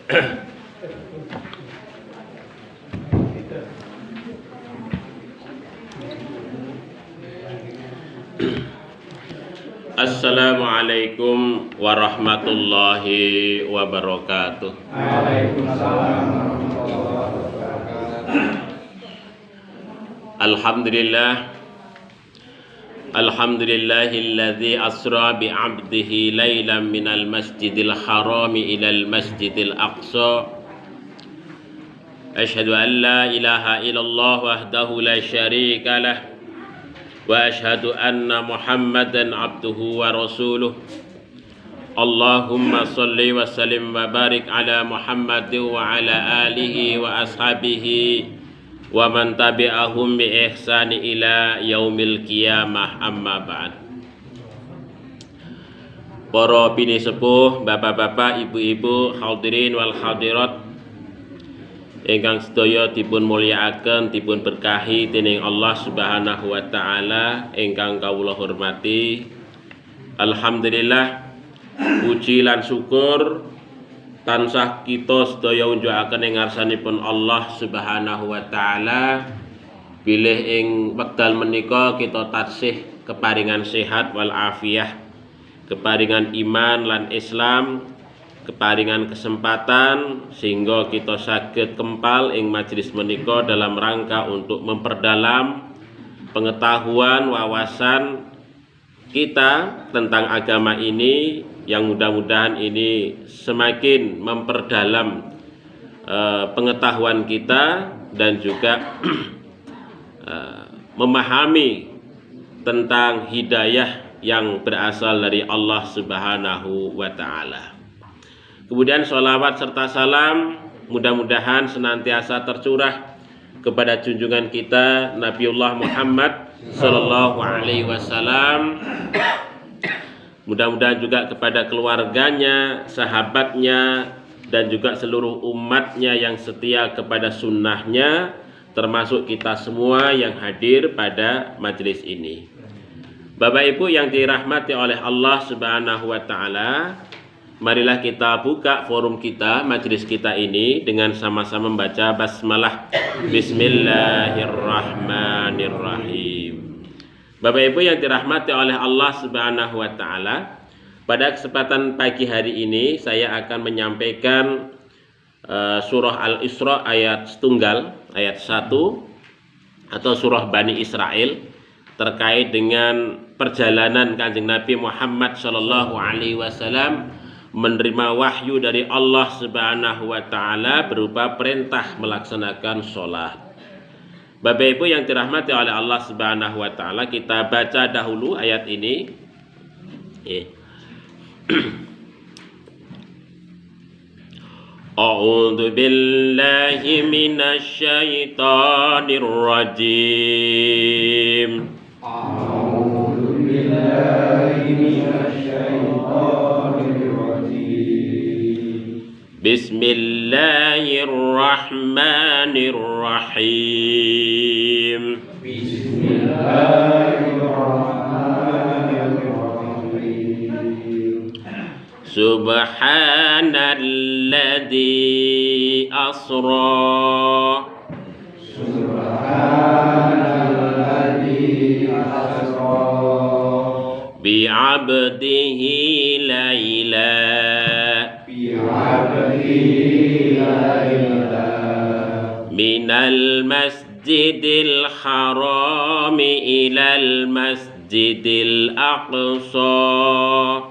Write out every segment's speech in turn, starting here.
Assalamualaikum warahmatullahi wabarakatuh. Waalaikumsalam warahmatullahi wabarakatuh. Alhamdulillahilladzi asra bi'abdihi lailan minal masjidil harami ilal masjidil aqsa. Asyhadu an la ilaha illallah wahdahu la syarika lah. Wa ashhadu anna Muhammadan abduhu wa rasuluh. Allahumma salli wa sallim wa barik ala Muhammadin wa ala alihi wa ashabihi wa man tabi'ahum bi ihsani ila yaumil qiyamah, amma ba'd. Para bini sepuh, bapak-bapak, ibu-ibu, hadirin wal hadirat ingkang sedaya dipun mulyakaken, dipun berkahi dening Allah Subhanahu wa taala, ingkang kawula hormati. Alhamdulillah, puji lan syukur tansah kita sedaya unjukaken ing ngarsanipun Allah Subhanahu wa taala. Bilih ing wekdal menika kita taksih keparingan sehat wal afiyah, keparingan iman lan Islam, keparingan kesempatan sehingga kita saged kempal ing majelis menika dalam rangka untuk memperdalam pengetahuan wawasan kita tentang agama ini, yang mudah-mudahan ini semakin memperdalam pengetahuan kita dan juga memahami tentang hidayah yang berasal dari Allah Subhanahu wa taala. Kemudian sholawat serta salam mudah-mudahan senantiasa tercurah kepada junjungan kita Nabiullah Muhammad sallallahu alaihi wasallam. Mudah-mudahan juga kepada keluarganya, sahabatnya, dan juga seluruh umatnya yang setia kepada sunnahnya, termasuk kita semua yang hadir pada majelis ini. Bapak Ibu yang dirahmati oleh Allah Subhanahu wa taala, marilah kita buka forum kita, majelis kita ini dengan sama-sama membaca basmalah. Bismillahirrahmanirrahim. Bapak Ibu yang dirahmati oleh Allah Subhanahu wa taala, pada kesempatan pagi hari ini saya akan menyampaikan surah Al-Isra ayat setunggal, ayat 1 atau surah Bani Israel terkait dengan perjalanan Kanjeng Nabi Muhammad sallallahu alaihi wasallam menerima wahyu dari Allah Subhanahu wa taala berupa perintah melaksanakan sholat. Bapak Ibu yang dirahmati oleh Allah Subhanahu wa taala, kita baca dahulu ayat ini. A'udzu billahi minasy syaithanir rajim. A'udzu billahi minasy syaithanir rajim. Bismillahirrahmanirrahim. Bismillahirrahmanirrahim. Subhanalladzi asra. Subhanalladzi asra bi'abdihi laila. Minal masjidil harami ilal masjidil aqsa.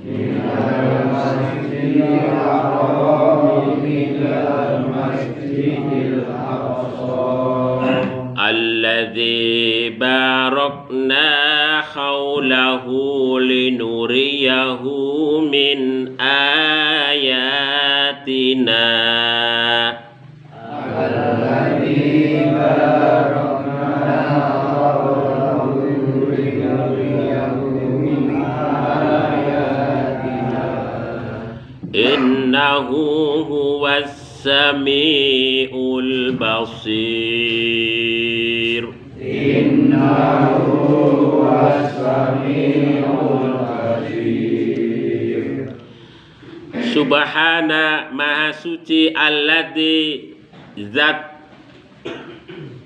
Minal masjidil harami ilal masjidil aqsa. Alladzi barakna haulahu linuriyahu min ayatina. Alladzi barakna haulahu linuriyahu min ayatina. Innahu huwas samiul basir. Innahu huwas samiul basir. Subhana maha suci alladzi zat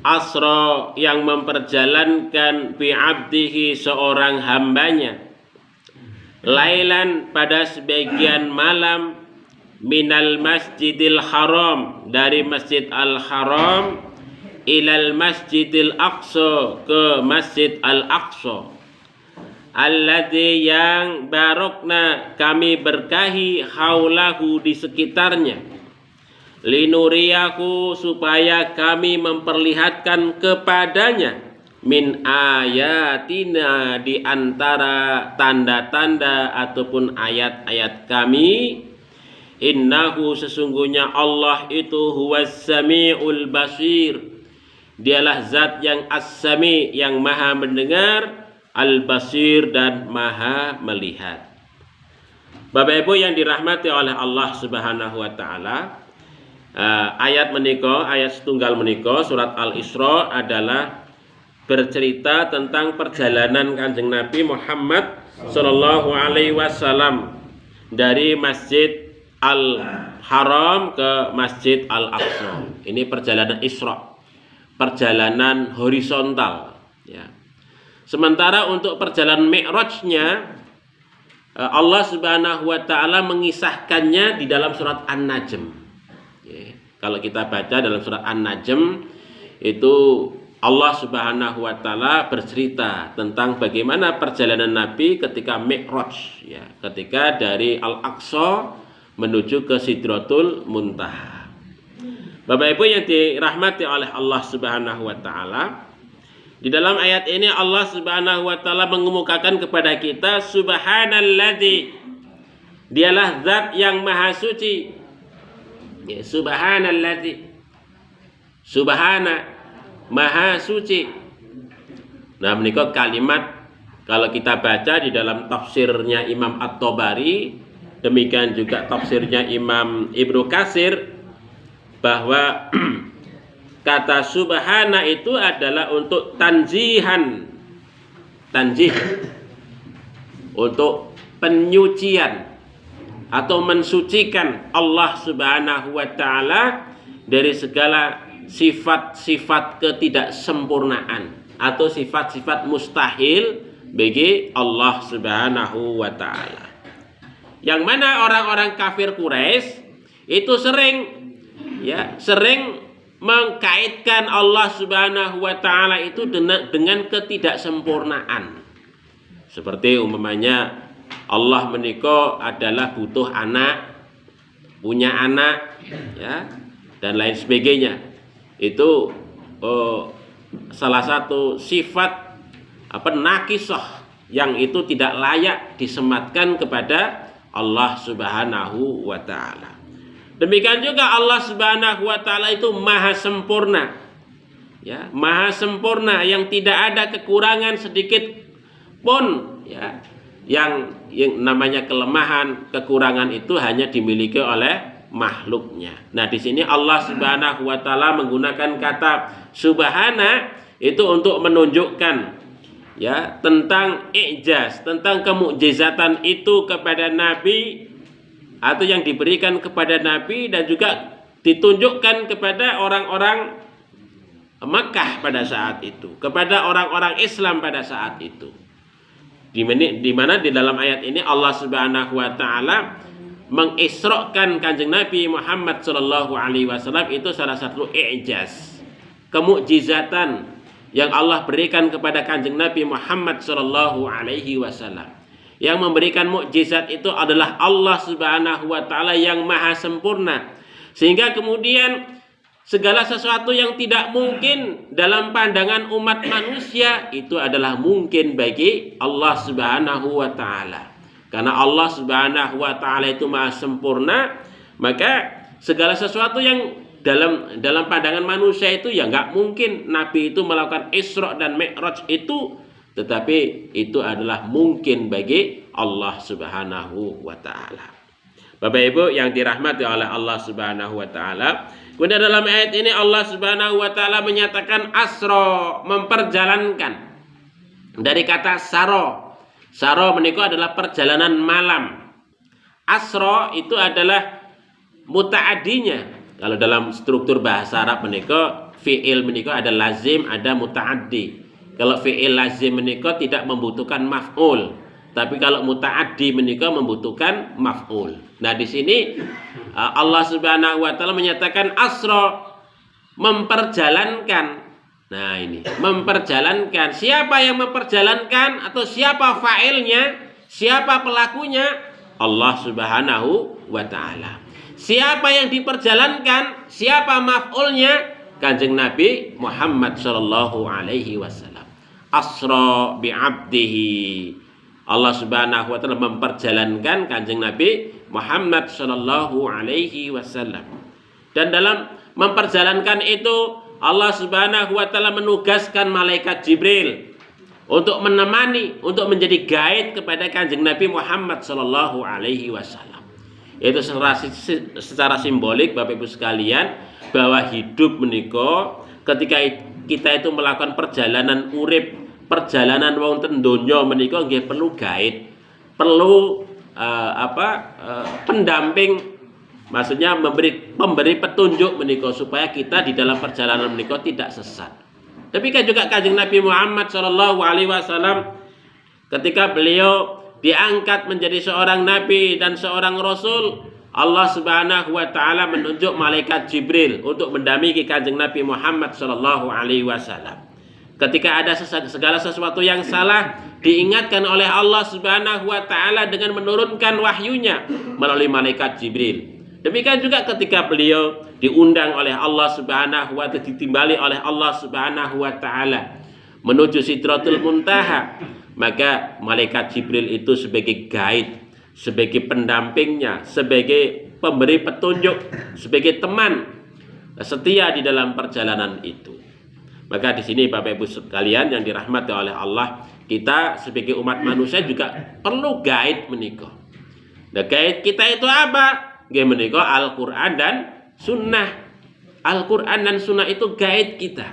asra yang memperjalankan bi abdihi seorang hambanya lailan pada sebagian malam minal masjidil haram dari masjid al haram ilal masjidil aqsa ke masjid al aqsa alladzi yang barokna kami berkahi haulahu di sekitarnya linuriyaku supaya kami memperlihatkan kepadanya min ayatina di antara tanda-tanda ataupun ayat-ayat kami innahu sesungguhnya Allah itu huwas samiul basir dialah zat yang as-sami yang maha mendengar al-basir dan maha melihat. Bapak Ibu yang dirahmati oleh Allah Subhanahu wa taala, ayat menika, ayat setunggal menika surat Al-Isra adalah bercerita tentang perjalanan Kanjeng Nabi Muhammad sallallahu alaihi wasallam dari Masjid Al-Haram ke Masjid Al-Aqsa. Ini perjalanan Isra, perjalanan horizontal ya. Sementara untuk perjalanan Mi'rajnya Allah Subhanahu wa taala mengisahkannya di dalam surat An-Najm. Ya, kalau kita baca dalam surat An-Najm itu Allah Subhanahu wa taala bercerita tentang bagaimana perjalanan Nabi ketika Mi'raj ya, ketika dari Al-Aqsa menuju ke Sidratul Muntaha. Bapak Ibu yang dirahmati oleh Allah Subhanahu wa taala, di dalam ayat ini Allah Subhanahu wa taala mengemukakan kepada kita subhanalladzi dialah zat yang maha suci. Ya, subhanalladzi. Subhana maha suci. Nah, menika kalimat kalau kita baca di dalam tafsirnya Imam At-Tabari, demikian juga tafsirnya Imam Ibnu Katsir, bahwa kata subhana itu adalah untuk tanzihan, tanzih, untuk penyucian atau mensucikan Allah Subhanahu wa taala dari segala sifat-sifat ketidaksempurnaan atau sifat-sifat mustahil bagi Allah Subhanahu wa taala. Yang mana orang-orang kafir Quraisy itu sering mengkaitkan Allah Subhanahu wa taala itu dengan ketidaksempurnaan. Seperti umpamanya Allah menika adalah butuh anak, punya anak ya, dan lain sebagainya. Itu salah satu sifat nakisah yang itu tidak layak disematkan kepada Allah Subhanahu wa taala. Demikian juga Allah Subhanahu wa taala itu maha sempurna. Ya, maha sempurna yang tidak ada kekurangan sedikit pun ya. Yang namanya kelemahan, kekurangan itu hanya dimiliki oleh makhluknya. Nah, di sini Allah Subhanahu wa taala menggunakan kata subhana itu untuk menunjukkan ya tentang i'jaz, tentang kemukjizatan itu kepada Nabi atau yang diberikan kepada Nabi dan juga ditunjukkan kepada orang-orang Makkah pada saat itu, kepada orang-orang Islam pada saat itu. Di mana di dalam ayat ini Allah Subhanahu wa taala mengisrakan Kanjeng Nabi Muhammad sallallahu alaihi wasallam itu salah satu i'jaz, kemukjizatan yang Allah berikan kepada Kanjeng Nabi Muhammad sallallahu alaihi wasallam. Yang memberikan mukjizat itu adalah Allah Subhanahu wa taala yang maha sempurna. Sehingga kemudian segala sesuatu yang tidak mungkin dalam pandangan umat manusia itu adalah mungkin bagi Allah Subhanahu wa taala. Karena Allah Subhanahu wa taala itu maha sempurna, maka segala sesuatu yang dalam pandangan manusia itu ya nggak mungkin Nabi itu melakukan Isra dan Mi'raj itu, tetapi itu adalah mungkin bagi Allah Subhanahu wa taala. Bapak Ibu yang dirahmati oleh Allah Subhanahu wa taala, kemudian dalam ayat ini Allah Subhanahu wa taala menyatakan asra, memperjalankan. Dari kata saro. Saro menika adalah perjalanan malam. Asra itu adalah muta'addinya. Kalau dalam struktur bahasa Arab menika fi'il menika ada lazim, ada muta'addi. Kalau fi'il lazim menika tidak membutuhkan maf'ul, tapi kalau muta'addi menika membutuhkan maf'ul. Nah, di sini Allah Subhanahu wa taala menyatakan asra, memperjalankan. Nah, ini memperjalankan. Siapa yang memperjalankan atau siapa fa'ilnya? Siapa pelakunya? Allah Subhanahu wa taala. Siapa yang diperjalankan? Siapa maf'ulnya? Kanjeng Nabi Muhammad sallallahu alaihi wasallam. Asra bi'abdihi. Allah Subhanahu wa taala memperjalankan Kanjeng Nabi Muhammad sallallahu alaihi wasallam. Dan dalam memperjalankan itu Allah Subhanahu wa taala menugaskan malaikat Jibril untuk menemani, untuk menjadi guide kepada Kanjeng Nabi Muhammad sallallahu alaihi wasallam. Itu secara simbolik Bapak Ibu sekalian, bahwa hidup menika ketika kita itu melakukan perjalanan urip, perjalanan wonten donya menika nggih perlu guide, perlu pendamping, maksudnya memberi petunjuk menika supaya kita di dalam perjalanan menika tidak sesat. Tapi kan juga Kanjeng Nabi Muhammad sallallahu alaihi wasallam ketika beliau diangkat menjadi seorang nabi dan seorang rasul, Allah Subhanahu wa taala menunjuk malaikat Jibril untuk mendampingi Kanjeng Nabi Muhammad sallallahu alaihi wasallam. Ketika ada segala sesuatu yang salah, diingatkan oleh Allah Subhanahu wa taala dengan menurunkan wahyunya melalui malaikat Jibril. Demikian juga ketika beliau diundang oleh Allah Subhanahu wa taala, ditimbali oleh Allah Subhanahu wa taala menuju Sidratul Muntaha, maka malaikat Jibril itu sebagai guide, sebagai pendampingnya, sebagai pemberi petunjuk, sebagai teman setia di dalam perjalanan itu. Maka di sini Bapak Ibu sekalian yang dirahmati oleh Allah, kita sebagai umat manusia juga perlu guide menika. Nah, guide kita itu apa? Nggih menika Al-Qur'an dan Sunnah. Al-Qur'an dan Sunnah itu guide kita,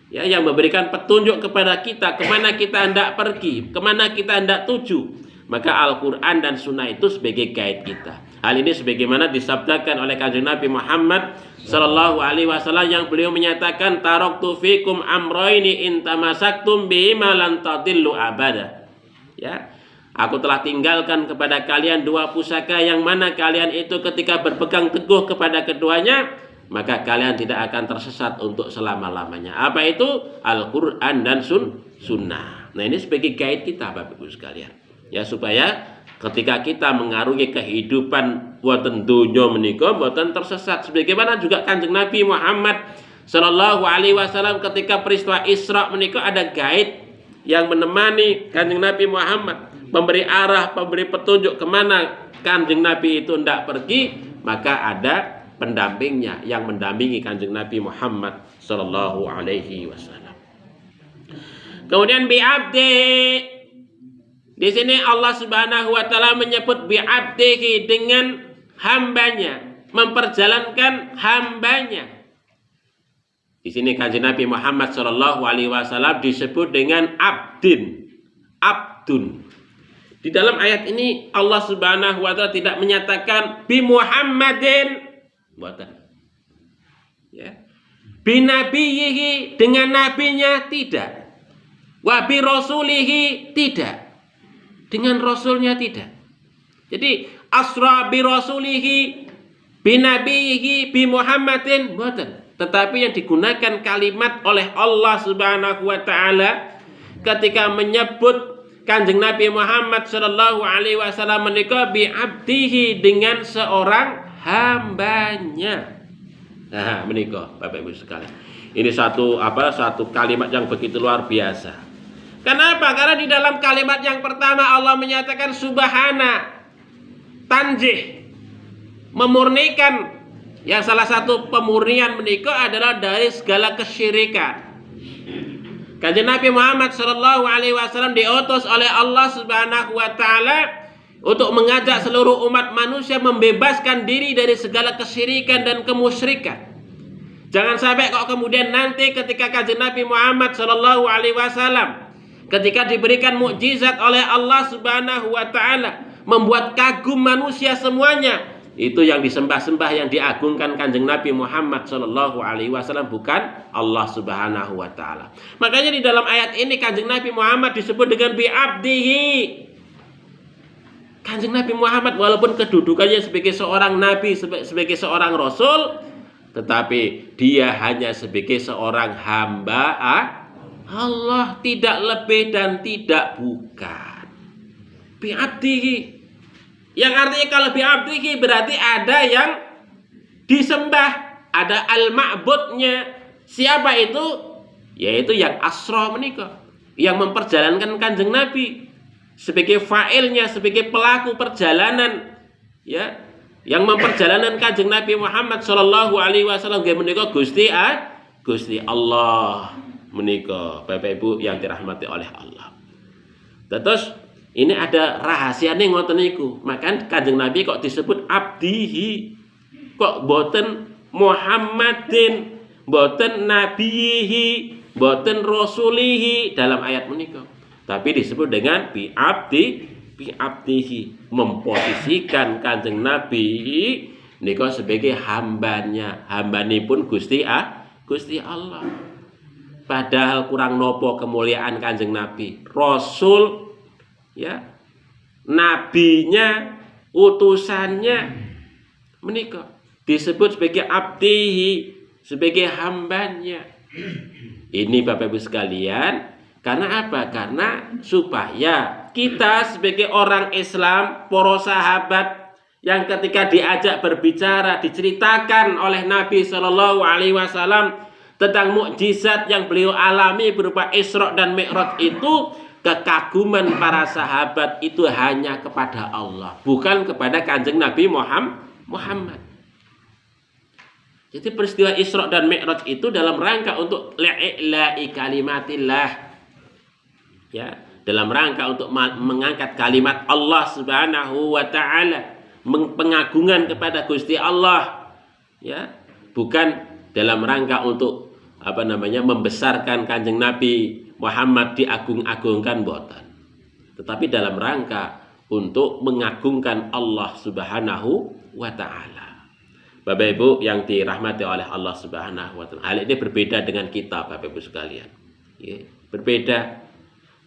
ya, yang memberikan petunjuk kepada kita kemana kita hendak pergi, kemana kita hendak tuju. Maka Al-Quran dan Sunnah itu sebagai guide kita. Hal ini sebagaimana disabdakan oleh Kanjeng Nabi Muhammad sallallahu alaihi wasallam yang beliau menyatakan, taraktu fikum amroini in tamasaktum bihima lan tadillu abada. Ya, aku telah tinggalkan kepada kalian dua pusaka yang mana kalian itu ketika berpegang teguh kepada keduanya, maka kalian tidak akan tersesat untuk selama-lamanya. Apa itu? Al-Quran dan Sunnah. Nah, ini sebagai guide kita Bapak Ibu sekalian, ya, supaya ketika kita mengarungi kehidupan wonten donya menika boten tersesat. Sebagaimana juga Kanjeng Nabi Muhammad sallallahu alaihi wasallam ketika peristiwa Isra menika ada guide yang menemani Kanjeng Nabi Muhammad, memberi arah, memberi petunjuk kemana Kanjeng Nabi itu hendak pergi, maka ada pendampingnya yang mendampingi Kanjeng Nabi Muhammad sallallahu alaihi wasallam. Kemudian bi'abdi, di sini Allah Subhanahu wa taala menyebut bi'abdihi dengan hambanya, memperjalankan hambanya. Di sini Kanjeng Nabi Muhammad sallallahu alaihi wasallam disebut dengan abdun. Di dalam ayat ini Allah Subhanahu wa taala tidak menyatakan bi Muhammadin, buatan, ya, binabiyihi, dengan nabinya, tidak. Wa bi rasulihi, tidak, dengan rasulnya, tidak. Jadi asra bi rasulihi, binabiyihi, bi Muhammadin, buatan. Tetapi yang digunakan kalimat oleh Allah Subhanahu wa taala ketika menyebut Kanjeng Nabi Muhammad sallallahu alaihi wasallam menika bi abdihi, dengan seorang hambanya. Nah, menika Bapak Ibu sekalian, ini satu kalimat yang begitu luar biasa. Kenapa? Karena di dalam kalimat yang pertama Allah menyatakan subhana, tanzih, memurnikan. Yang salah satu pemurnian menika adalah dari segala kesyirikan. Kanjeng Nabi Muhammad sallallahu alaihi wasallam diutus oleh Allah Subhanahu wa taala untuk mengajak seluruh umat manusia membebaskan diri dari segala kesyirikan dan kemusyrikan. Jangan sampai kok kemudian nanti ketika Kanjeng Nabi Muhammad sallallahu alaihi wasallam ketika diberikan mukjizat oleh Allah Subhanahu wa taala, membuat kagum manusia semuanya. Itu yang disembah-sembah, yang diagungkan Kanjeng Nabi Muhammad Shallallahu Alaihi Wasallam, bukan Allah Subhanahu Wa Taala. Makanya di dalam ayat ini Kanjeng Nabi Muhammad disebut dengan bi'abdihi. Kanjeng Nabi Muhammad walaupun kedudukannya sebagai seorang nabi, sebagai seorang rasul, tetapi dia hanya sebagai seorang hamba Allah, tidak lebih dan tidak bukan. Bi'abdihi. Yang artinya kalau bi'abdihi berarti ada yang disembah, ada al-ma'budnya. Siapa itu? Yaitu yang asra menika, yang memperjalankan Kanjeng Nabi sebagai fa'ilnya, sebagai pelaku perjalanan, ya, yang memperjalanan Kanjeng Nabi Muhammad Shallallahu Alaihi Wasallam menika Gusti Allah menika, Bapak Ibu yang dirahmati oleh Allah. Terus ini ada rahasia nih ngoten niku. Maka Kanjeng Nabi kok disebut abdihi, kok boten Muhammadin, boten nabiyihi, boten rasulihi dalam ayat menika. Tapi disebut dengan bi'abdihi, memposisikan Kanjeng Nabi nika sebagai hambanya, hambanipun Gusti Allah. Padahal kurang nopo kemuliaan Kanjeng Nabi, rasul, ya, nabinya, utusannya menika disebut sebagai abdihi, sebagai hambanya. Ini Bapak Ibu sekalian, karena apa? Karena supaya kita sebagai orang Islam, para sahabat yang ketika diajak berbicara, diceritakan oleh Nabi Shallallahu Alaihi Wasallam tentang mukjizat yang beliau alami berupa Isra dan Mi'raj itu, kekaguman para sahabat itu hanya kepada Allah, bukan kepada Kanjeng Nabi Muhammad. Jadi peristiwa Isra dan Mi'raj itu dalam rangka untuk li'i'la'i kalimatillah, ya, dalam rangka untuk mengangkat kalimat Allah Subhanahu wa Ta'ala, pengagungan kepada Gusti Allah, ya, bukan dalam rangka untuk membesarkan Kanjeng Nabi Muhammad, diagung-agungkan, boten, tetapi dalam rangka untuk mengagungkan Allah Subhanahu wa Ta'ala. Bapak Ibu yang dirahmati oleh Allah Subhanahu wa Ta'ala, hal ini berbeda dengan kita, Bapak Ibu sekalian, ya, berbeda,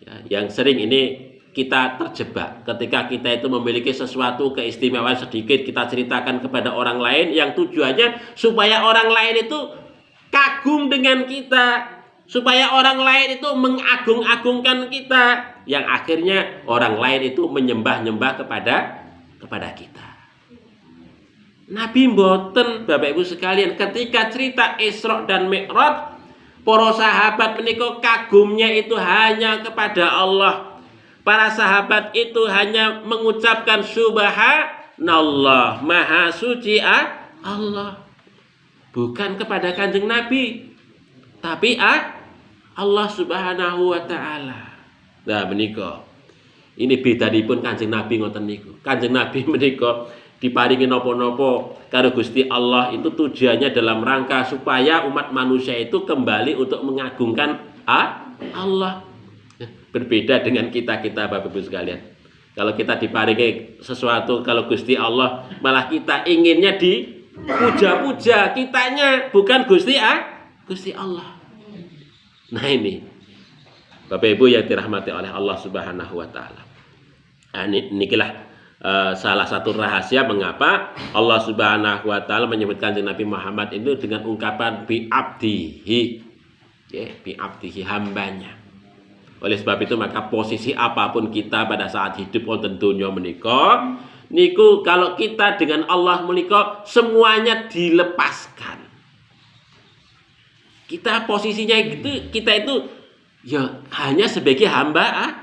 ya, yang sering ini kita terjebak ketika kita itu memiliki sesuatu keistimewaan sedikit, kita ceritakan kepada orang lain yang tujuannya supaya orang lain itu kagum dengan kita, supaya orang lain itu mengagung-agungkan kita, yang akhirnya orang lain itu menyembah-nyembah kepada kita. Nabi mboten, Bapak Ibu sekalian, ketika cerita Isra dan Mi'raj, para sahabat menika kagumnya itu hanya kepada Allah. Para sahabat itu hanya mengucapkan subhanallah, maha suci Allah, bukan kepada Kanjeng Nabi, tapi Allah Subhanahu wa Ta'ala. Nah menika, ini bedanipun Kanjeng Nabi ngoten niku. Kanjeng Nabi menika diparingi napa-napa karo Gusti Allah itu tujuannya dalam rangka supaya umat manusia itu kembali untuk mengagungkan Allah. Berbeda dengan kita Bapak Ibu sekalian. Kalau kita diparingi sesuatu, kalau Gusti Allah malah kita inginnya dipuja-puja kitanya, bukan Gusti Allah. Nah ini Bapak Ibu yang dirahmati oleh Allah Subhanahu wa Ta'ala. Inilah salah satu rahasia mengapa Allah Subhanahu wa Ta'ala menyebutkan Nabi Muhammad itu dengan ungkapan bi'abdihi, ya, bi'abdihi, hambanya. Oleh sebab itu maka posisi apapun kita pada saat hidup wonten donya menika niku, kalau kita dengan Allah menika semuanya dilepaskan. Kita posisinya gitu, kita itu ya hanya sebagai hamba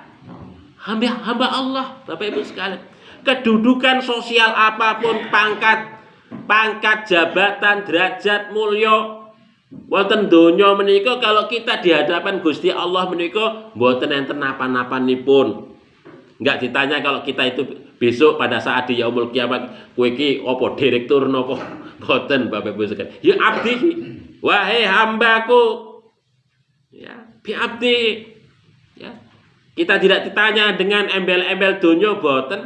Allah, Bapak Ibu sekalian. Kedudukan sosial apapun, pangkat, jabatan, derajat, mulya wonten donya menika, kalau kita di hadapan Gusti Allah menika mboten enten napa-napanipun. Enggak ditanya kalau kita itu besok pada saat di yaumul kiamat, kowe iki apa direktur napa, mboten Bapak Ibu sekalian. Ya abdi, wahai hambaku, ya, bi abdi, ya. Kita tidak ditanya dengan embel-embel donya, mboten.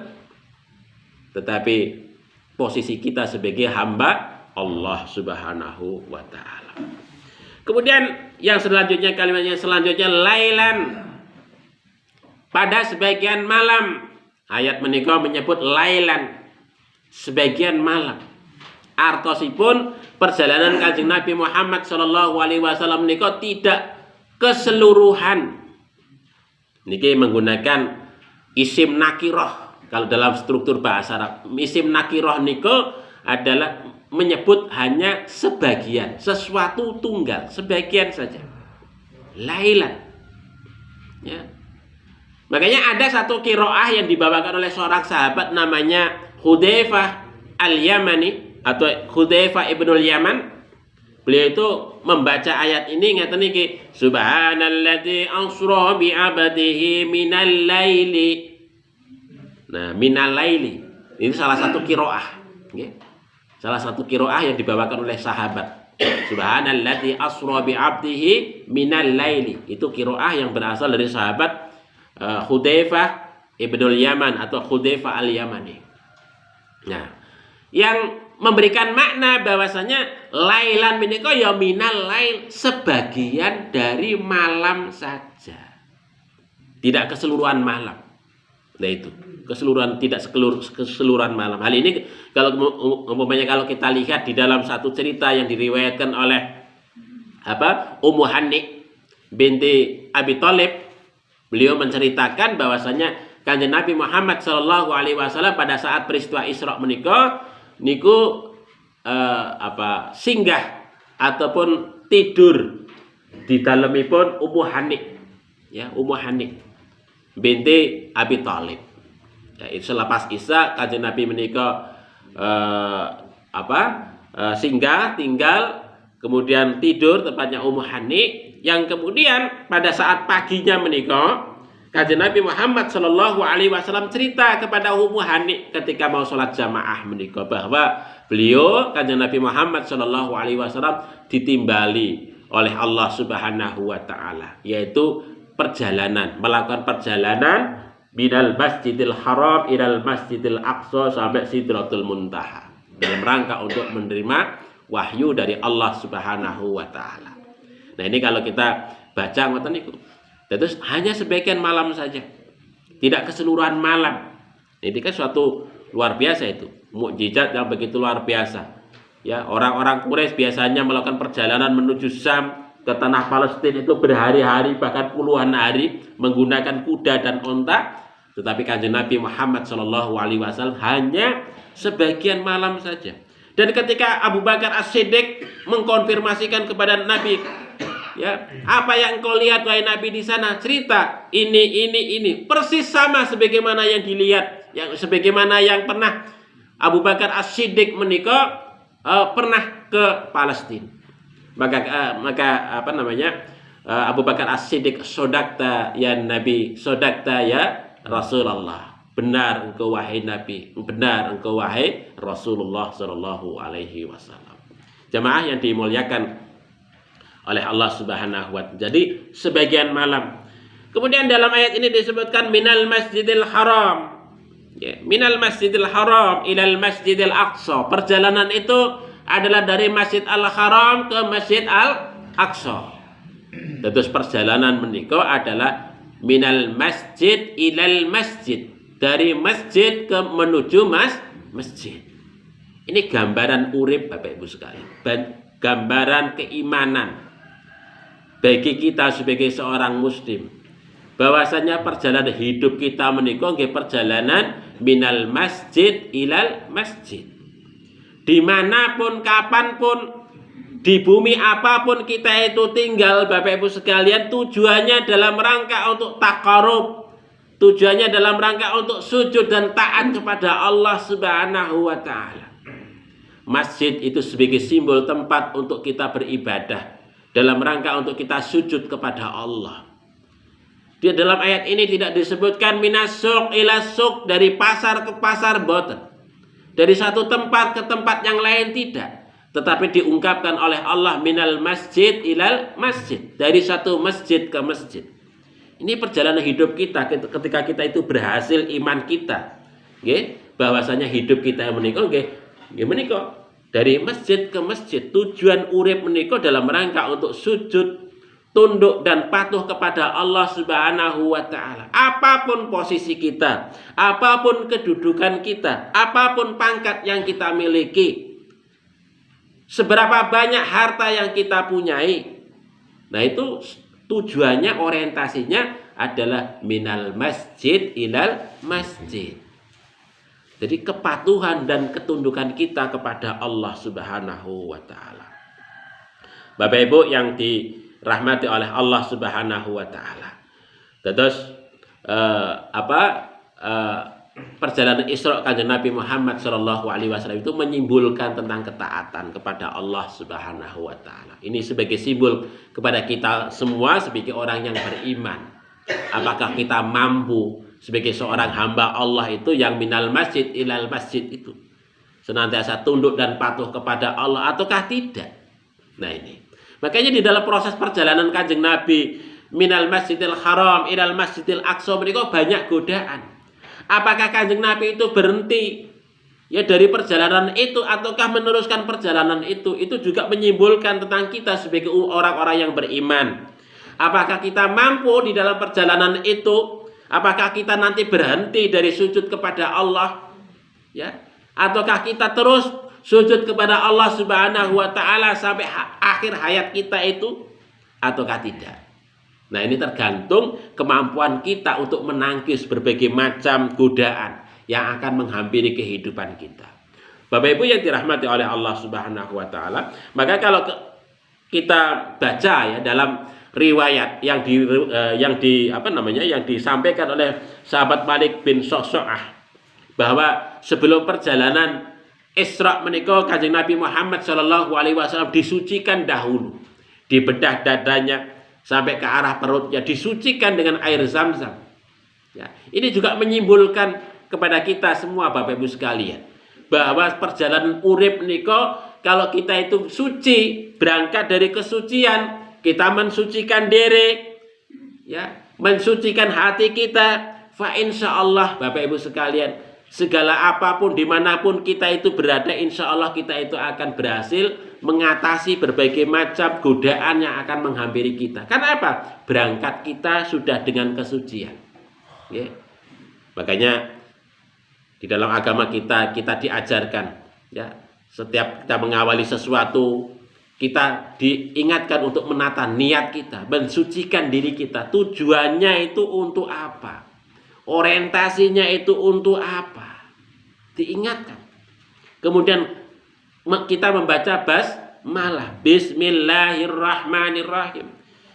tetapi posisi kita sebagai hamba Allah Subhanahu wa taala. Kemudian yang selanjutnya, kalimat yang selanjutnya, lailan, pada sebagian malam. Ayat menika menyebut lailan, sebagian malam. Artosipun perjalanan Kanjeng Nabi Muhammad sallallahu alaihi wasallam menika tidak keseluruhan. Niki menggunakan isim nakirah. Kalau dalam struktur bahasa Arab, isim nakirah niku adalah menyebut hanya sebagian, sesuatu tunggal, sebagian saja. Lailan. Ya. Makanya ada satu qiraah yang dibawakan oleh seorang sahabat namanya Hudzaifah Al-Yamani atau Hudzaifah Ibnul Yaman. Beliau itu membaca ayat ini ngeten iki, subhanalladzi asra bi 'abdihi minal laili. Nah, minal laili ini salah satu qiraah, nggih. Salah satu qiraah yang dibawakan oleh sahabat. Subhanalladzi asra bi 'abdihi minal laili. Itu qiraah yang berasal dari sahabat Hudzaifah Ibnul Yaman atau Hudzaifah Al-Yamani. Nah, yang memberikan makna bahwasanya lailan menika ya minal lail, sebagian dari malam saja. Tidak keseluruhan malam. Nah itu, keseluruhan, tidak keseluruhan malam. Hal ini kalau umpamanya kalau kita lihat di dalam satu cerita yang diriwayatkan oleh Ummu Hani binti Abi Thalib. Beliau menceritakan bahwasanya Kanjeng Nabi Muhammad sallallahu alaihi wasallam pada saat peristiwa Isra menika niku singgah ataupun tidur di dalemipun Ummu Hani, ya, Ummu Hani binti Abi Thalib. Ya, itu selepas Isya Kanjeng Nabi menika singgah tinggal, kemudian tidur tempatnya Ummu Hani, yang kemudian pada saat paginya menika Kanjeng Nabi Muhammad sallallahu alaihi wasallam cerita kepada Ummu Hani ketika mau sholat jamaah menika bahwa beliau Kanjeng Nabi Muhammad sallallahu alaihi wasallam ditimbali oleh Allah Subhanahu wa taala, yaitu melakukan perjalanan minal Masjidil Haram ilal Masjidil Aqsa sampai Sidratul Muntaha dalam rangka untuk menerima wahyu dari Allah Subhanahu wa taala. Nah, ini kalau kita baca ngoten niku. Terus hanya sebagian malam saja. Tidak keseluruhan malam. Ini kan suatu luar biasa itu. Mukjizat yang begitu luar biasa. Ya, orang-orang Quraisy biasanya melakukan perjalanan menuju Syam ke tanah Palestina itu berhari-hari bahkan puluhan hari menggunakan kuda dan onta. Tetapi Kanjeng Nabi Muhammad sallallahu alaihi wasallam hanya sebagian malam saja. Dan ketika Abu Bakar As-Siddiq mengkonfirmasikan kepada Nabi, ya, apa yang engkau lihat wahai Nabi di sana? Cerita ini persis sama sebagaimana yang dilihat, yang sebagaimana yang pernah Abu Bakar As-Siddiq menika pernah ke Palestina. Maka Abu Bakar As-Siddiq, sodakta ya Nabi, sodakta ya Rasulullah. Benar engkau wahai Nabi, benar engkau wahai Rasulullah sallallahu alaihi wasallam. Jamaah yang dimuliakan oleh Allah Subhanahu wa taala. Jadi sebagian malam. Kemudian dalam ayat ini disebutkan minal Masjidil Haram. Ya, minal Masjidil Haram ilal Masjidil Aqsa. Perjalanan itu adalah dari Masjid Al-Haram ke Masjid Al-Aqsa. Terus perjalanan menika adalah minal masjid ilal masjid. Dari masjid ke menuju masjid. Ini gambaran urip Bapak Ibu sekalian. Gambaran keimanan bagi kita sebagai seorang muslim. Bahwasanya perjalanan hidup kita menika nggih perjalanan minal masjid ilal masjid. Dimanapun, kapanpun, di bumi apapun kita itu tinggal Bapak Ibu sekalian, tujuannya dalam rangka untuk taqarrub. Tujuannya dalam rangka untuk sujud dan taat kepada Allah Subhanahu wa taala. Masjid itu sebagai simbol tempat untuk kita beribadah, dalam rangka untuk kita sujud kepada Allah. Di dalam ayat ini tidak disebutkan minas suq ila suq, dari pasar ke pasar, boten. Dari satu tempat ke tempat yang lain, tidak. Tetapi diungkapkan oleh Allah minal masjid ilal masjid, dari satu masjid ke masjid. Ini perjalanan hidup kita ketika kita itu berhasil iman kita. Okay? bahwasanya hidup kita menika nggih menika dari masjid ke masjid. Tujuan urip menika dalam rangka untuk sujud, tunduk dan patuh kepada Allah Subhanahu wa taala. Apapun posisi kita, apapun kedudukan kita, apapun pangkat yang kita miliki, seberapa banyak harta yang kita punyai. Nah, itu tujuannya, orientasinya adalah minal masjid ilal masjid. Jadi kepatuhan dan ketundukan kita kepada Allah Subhanahu wa taala. Bapak Ibu yang dirahmati oleh Allah Subhanahu wa taala. Terus perjalanan Isra Kanjeng Nabi Muhammad sallallahu alaihi wasallam itu menyimbolkan tentang ketaatan kepada Allah Subhanahu wa taala. Ini sebagai simbol kepada kita semua sebagai orang yang beriman. Apakah kita mampu sebagai seorang hamba Allah itu yang minal masjid ilal masjid itu senantiasa tunduk dan patuh kepada Allah ataukah tidak? Nah, ini. Makanya di dalam proses perjalanan Kanjeng Nabi minal masjidil haram ilal masjidil aqsa menika banyak godaan. Apakah Kanjeng Nabi itu berhenti ya dari perjalanan itu ataukah meneruskan perjalanan itu? Itu juga menyimbolkan tentang kita sebagai orang-orang yang beriman. Apakah kita mampu di dalam perjalanan itu? Apakah kita nanti berhenti dari sujud kepada Allah? Ya, ataukah kita terus sujud kepada Allah Subhanahu wa taala sampai akhir hayat kita itu ataukah tidak? Nah, ini tergantung kemampuan kita untuk menangkis berbagai macam godaan yang akan menghampiri kehidupan kita. Bapak Ibu yang dirahmati oleh Allah Subhanahu wa taala, maka kalau kita baca ya dalam riwayat yang disampaikan oleh sahabat Malik bin Sa'sa'ah bahwa sebelum perjalanan Isra menika Kanjeng Nabi Muhammad sallallahu alaihi wasallam disucikan dahulu, dibedah dadanya sampai ke arah perutnya, disucikan dengan air Zam-Zam. Ya, ini juga menyimbolkan kepada kita semua Bapak Ibu sekalian bahwa perjalanan urip menika kalau kita itu suci, berangkat dari kesucian, kita mensucikan diri, ya, mensucikan hati kita, fa insyaallah Bapak Ibu sekalian, segala apapun dimanapun kita itu berada, insya Allah kita itu akan berhasil mengatasi berbagai macam godaan yang akan menghampiri kita. Karena apa? Berangkat kita sudah dengan kesucian. Ya. Makanya di dalam agama kita diajarkan, ya, setiap kita mengawali sesuatu, kita diingatkan untuk menata niat kita, mensucikan diri kita. Tujuannya itu untuk apa? Orientasinya itu untuk apa? Diingatkan. Kemudian kita membaca basmalah, bismillahirrahmanirrahim.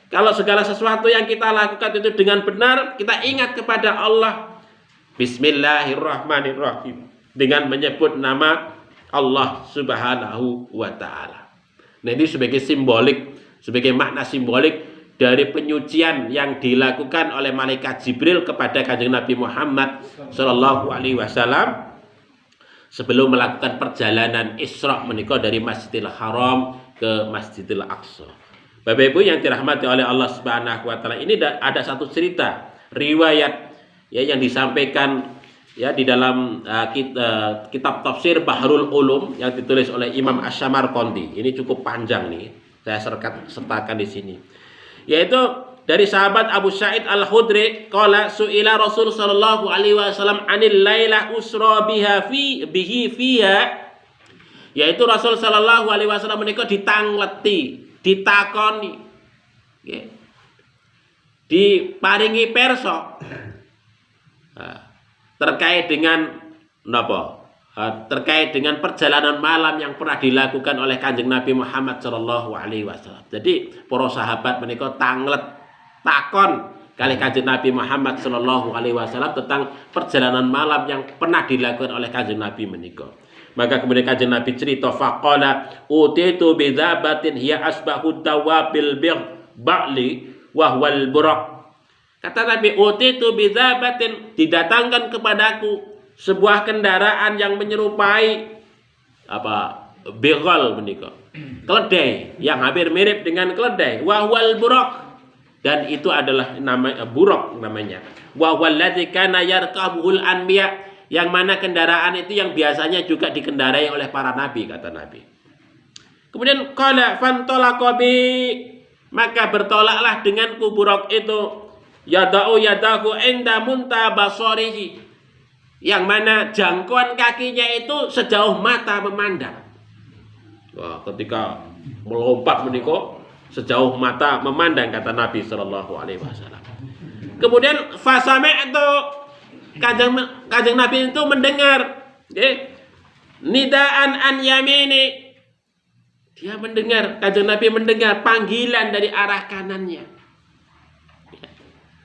Kalau segala sesuatu yang kita lakukan itu dengan benar, kita ingat kepada Allah. Bismillahirrahmanirrahim. Dengan menyebut nama Allah Subhanahu wa ta'ala. Nah, ini sebagai simbolik, sebagai makna simbolik dari penyucian yang dilakukan oleh malaikat Jibril kepada Kanjeng Nabi Muhammad sallallahu alaihi wasallam sebelum melakukan perjalanan Isra menika dari Masjidil Haram ke Masjidil Aqsa. Bapak Ibu yang dirahmati oleh Allah Subhanahu wa taala, ini ada satu cerita riwayat ya yang disampaikan ya di dalam kitab tafsir Bahrul Ulum yang ditulis oleh Imam Asy-Syamarqandi. Ini cukup panjang nih, saya sertakan di sini. Yaitu dari sahabat Abu Sa'id Al-Khudri, qala su'ila Rasul sallallahu alaihi wasallam 'anil lailah usra bihi fiha. Yaitu Rasul sallallahu alaihi wasallam menika ditangleti, ditakoni, nggih. Diparingi perso. Terkait dengan napa? Terkait dengan perjalanan malam yang pernah dilakukan oleh Kanjeng Nabi Muhammad sallallahu alaihi wasallam. Jadi para sahabat menika tanglet takon kali Kanjeng Nabi Muhammad sallallahu alaihi wasallam tentang perjalanan malam yang pernah dilakukan oleh Kanjeng Nabi menika. Maka kemudian Kanjeng Nabi cerita faqala utitu bidzabatin hiya asbahu dawabil ba'li wa huwal buraq. Kata Nabi, utitu bidzabatin, didatangkan kepadaku sebuah kendaraan yang menyerupai bighal menika. Keledai yang hampir mirip dengan keledai, wa huwal buraq. Dan itu adalah nama buraq namanya. Wa huwal ladzi kana yarkabuhul anbiya, yang mana kendaraan itu yang biasanya juga dikendarai oleh para nabi, kata Nabi. Kemudian qala fantalaqa bi, maka bertolaklah denganku buraq itu, yada'u yadahu inda munta basarihi, yang mana jangkauan kakinya itu sejauh mata memandang. Wah, ketika melompat menika sejauh mata memandang, kata Nabi sallallahu alaihi wasallam. Kemudian fasami'tu, kanjeng Nabi itu mendengar, nidaan an yamini, dia mendengar, kanjeng Nabi mendengar panggilan dari arah kanannya.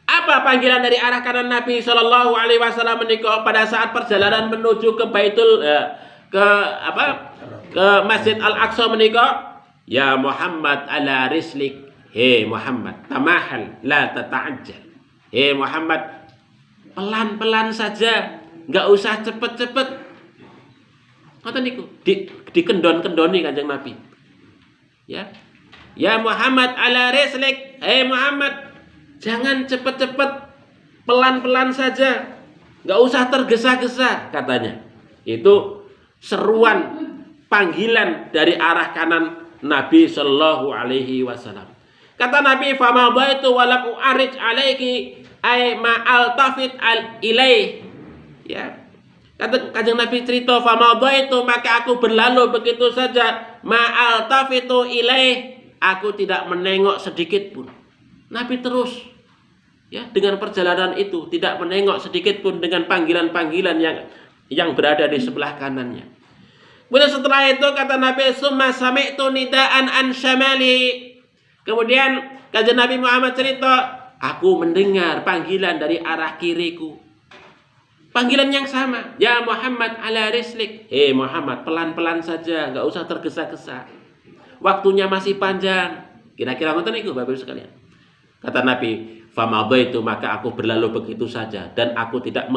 Apa panggilan dari arah kanan Nabi sallallahu alaihi wasallam menika pada saat perjalanan menuju ke ke Masjid Al-Aqsa menika? Ya Muhammad ala rislik, hei Muhammad, tamahal la tata'ajjal. Hei Muhammad, pelan-pelan saja, enggak usah cepet-cepet. Ngoten niku, dikendon-kendoni kanjeng Nabi. Ya Muhammad ala rislik, hei Muhammad, jangan cepet-cepet, pelan-pelan saja, enggak usah tergesa-gesa, katanya. Itu seruan panggilan dari arah kanan Nabi sallallahu alaihi wasallam. Kata Nabi, "Fama baitu wa lam u'arij alaiki ay ma altafit ilaih." Ya. Kata kanjeng Nabi cerita, "Fama baitu," maka aku berlalu begitu saja, "ma altafitu ilaih," aku tidak menengok sedikit pun. Nabi terus dengan perjalanan itu tidak menengok sedikit pun dengan panggilan-panggilan yang berada di sebelah kanannya. Kemudian setelah itu kata Nabi, "Summa sami'tu nidaan an syamali." Kemudian kanjeng Nabi Muhammad cerita, aku mendengar panggilan dari arah kiriku. Panggilan yang sama, "Ya Muhammad ala rislik." Hei Muhammad, pelan-pelan saja, enggak usah tergesa-gesa. Waktunya masih panjang. Kira-kira ngoten niku Bapak Ibu sekalian. Kata Nabi, "Famadaitu," maka aku berlalu begitu saja dan aku tidak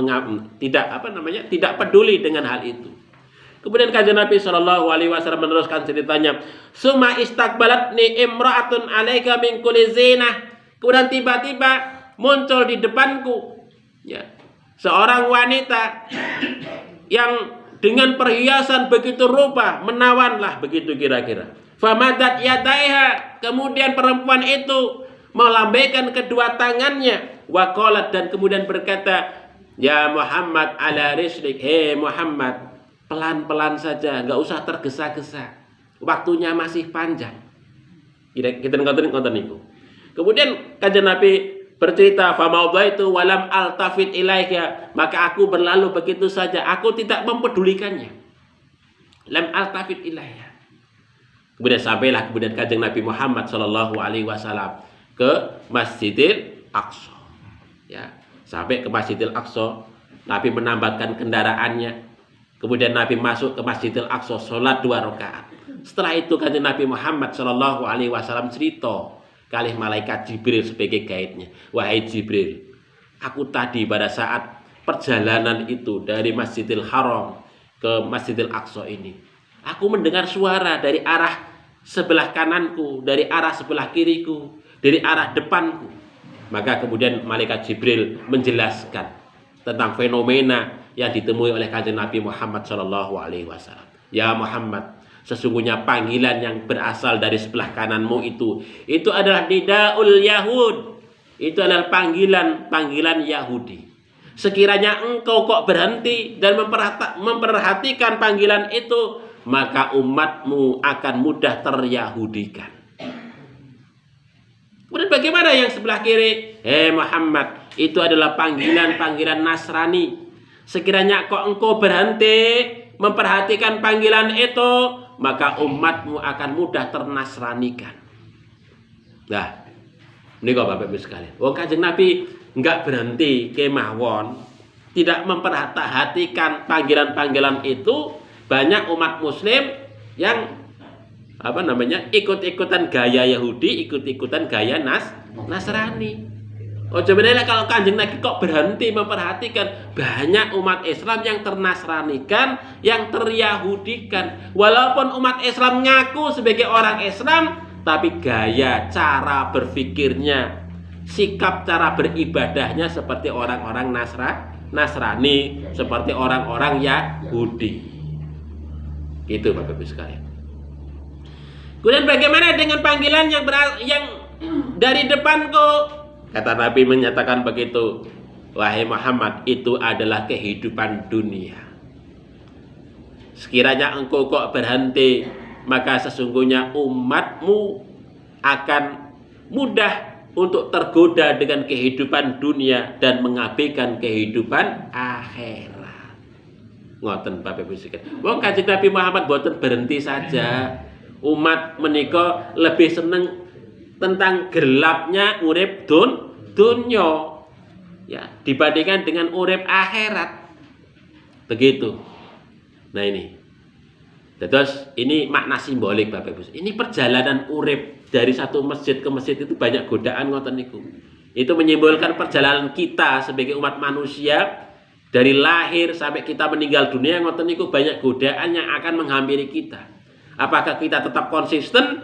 peduli dengan hal itu. Kemudian kanjeng Nabi sallallahu alaihi wasallam meneruskan ceritanya, "Summa istaqbalatni imra'atun 'alaika min kulli zinah." Kemudian tiba-tiba muncul di depanku seorang wanita yang dengan perhiasan begitu rupa, menawanlah begitu kira-kira. Famadat yadaiha, kemudian perempuan itu melambaikan kedua tangannya, waqalat, dan kemudian berkata, "Ya Muhammad ala rislik." Hei Muhammad, pelan-pelan saja, enggak usah tergesa-gesa. Waktunya masih panjang. Kita ngoten niku. Kemudian kanjeng Nabi bercerita, "Famaudaitu walam altafit ilaika," maka aku berlalu begitu saja, aku tidak mempedulikannya. Lam altafit ilaika. Kemudian sampailah kanjeng Nabi Muhammad sallallahu alaihi wasallam ke Masjidil Aqsa. Sampai ke Masjidil Aqsa, Nabi menambatkan kendaraannya. Kemudian Nabi masuk ke Masjidil Aqsa, sholat 2 rakaat. Setelah itu kanjeng Nabi Muhammad sallallahu alaihi wasallam cerita kalih malaikat Jibril sebagai guide-nya. "Wahai Jibril, aku tadi pada saat perjalanan itu dari Masjidil Haram ke Masjidil Aqsa ini, aku mendengar suara dari arah sebelah kananku, dari arah sebelah kiriku, dari arah depanku." Maka kemudian malaikat Jibril menjelaskan tentang fenomena yang ditemui oleh kanjeng Nabi Muhammad sallallahu alaihi wasallam. "Ya Muhammad, sesungguhnya panggilan yang berasal dari sebelah kananmu itu adalah nidaul Yahud. Itu adalah panggilan Yahudi. Sekiranya engkau kok berhenti dan memperhatikan panggilan itu, maka umatmu akan mudah teryahudikan." Kemudian bagaimana yang sebelah kiri? "Hei Muhammad, itu adalah panggilan Nasrani. Sekiranya kok engkau berhenti memperhatikan panggilan itu, maka umatmu akan mudah ternasranikan." Nah, ini kok Bapak Ibu sekalian. Kanjeng Nabi enggak berhenti kemawon, tidak memperhatikan panggilan-panggilan itu. Banyak umat muslim yang ikut-ikutan gaya Yahudi, ikut-ikutan gaya Nasrani. Sebenarnya kalau kanjeng Nabi kok berhenti memperhatikan, banyak umat Islam yang ternasranikan, yang teryahudikan. Walaupun umat Islam ngaku sebagai orang Islam, tapi gaya cara berpikirnya, sikap cara beribadahnya seperti orang-orang Nasrani, seperti orang-orang Yahudi. Gitu Bapak Ibu sekalian. Kemudian bagaimana dengan panggilan yang dari depan kok? Kata Nabi menyatakan begitu, wahai Muhammad, itu adalah kehidupan dunia. Sekiranya engkau kok berhenti, maka sesungguhnya umatmu akan mudah untuk tergoda dengan kehidupan dunia dan mengabaikan kehidupan akhirat. Ngoten Bapak Ibu sekalian. Wong Kanjeng Nabi Muhammad boten berhenti saja. Umat menika lebih seneng tentang gelapnya urip dunya ya dibandingkan dengan urip akhirat. Begitu. Nah ini. Terus ini makna simbolik Bapak Ibu. Ini perjalanan urip dari satu masjid ke masjid itu banyak godaan ngoten niku. Itu menyimbolkan perjalanan kita sebagai umat manusia dari lahir sampai kita meninggal dunia ngoten niku banyak godaan yang akan menghampiri kita. Apakah kita tetap konsisten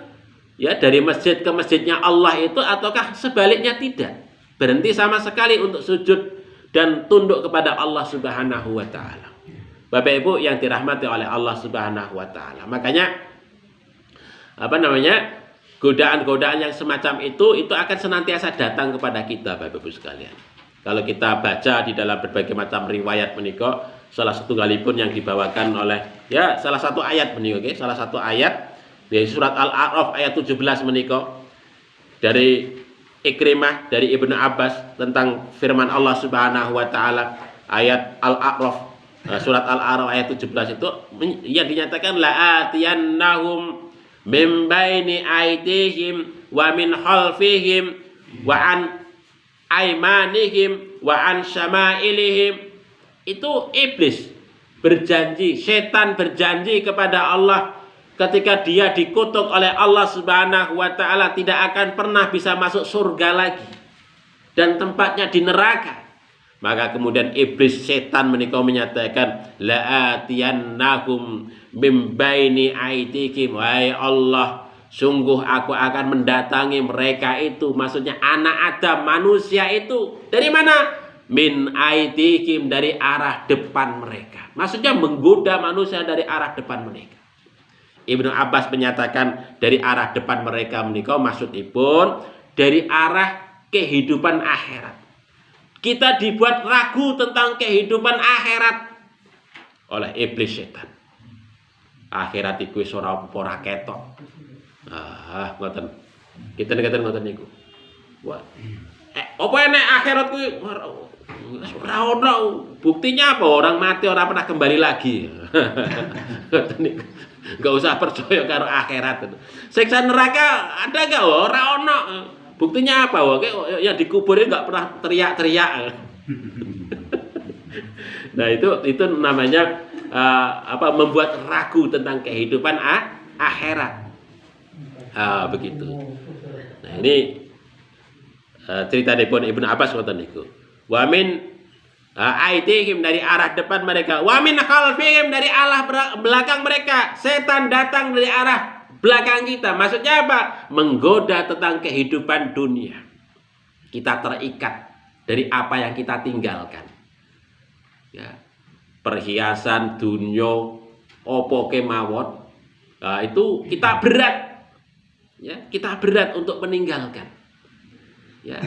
ya dari masjid ke masjidnya Allah itu ataukah sebaliknya tidak? Berhenti sama sekali untuk sujud dan tunduk kepada Allah Subhanahu wa taala. Bapak Ibu yang dirahmati oleh Allah Subhanahu wa taala. Makanya godaan-godaan yang semacam itu akan senantiasa datang kepada kita Bapak Ibu sekalian. Kalau kita baca di dalam berbagai macam riwayat menika, salah satu galipun yang dibawakan oleh salah satu ayat menika, salah satu ayat di surat Al-A'raf ayat 17 menika dari Ikrimah dari Ibnu Abbas tentang firman Allah Subhanahu wa taala ayat Al-A'raf surat Al-A'raf ayat 17 itu yang dinyatakan la'atiyannahum min baini aydihim wa min khalfihim wa an aimanihim wa an syama'ilihim. Itu iblis berjanji, setan berjanji kepada Allah ketika dia dikutuk oleh Allah Subhanahu wa taala tidak akan pernah bisa masuk surga lagi dan tempatnya di neraka. Maka kemudian iblis setan menika menyatakan la'atiyannahum mim baini aidikum, wahai Allah, sungguh aku akan mendatangi mereka itu, maksudnya anak Adam, manusia itu dari mana? Min aidikum, dari arah depan mereka. Maksudnya menggoda manusia dari arah depan mereka. Ibnu Abbas menyatakan dari arah depan mereka menika maksudipun dari arah kehidupan akhirat. Kita dibuat ragu tentang kehidupan akhirat oleh iblis setan. Akhirat iku wis ora apa-apa ketok. Ngoten. Kita ngeten ngoten niku. Wah. Apa enek akhirat kuwi ora ono. Buktinya apa? Orang mati ora pernah kembali lagi. Ngoten niku. Enggak usah percaya karo akhirat. Siksa neraka ada enggak? Ora ono. Buktinya apa? Yang dikuburnya enggak pernah teriak-teriak. Nah, itu namanya membuat ragu tentang kehidupan akhirat. Begitu. Nah, ini cerita dari Ibnu Abbas ngoten niku. Wa min aidihim, dari arah depan mereka, wa min khalfihim, dari arah belakang mereka. Setan datang dari arah belakang kita. Maksudnya apa? Menggoda tentang kehidupan dunia. Kita terikat dari apa yang kita tinggalkan. Ya. Perhiasan dunia opo kemawon. Nah, itu kita berat. Ya, kita berat untuk meninggalkan. Ya.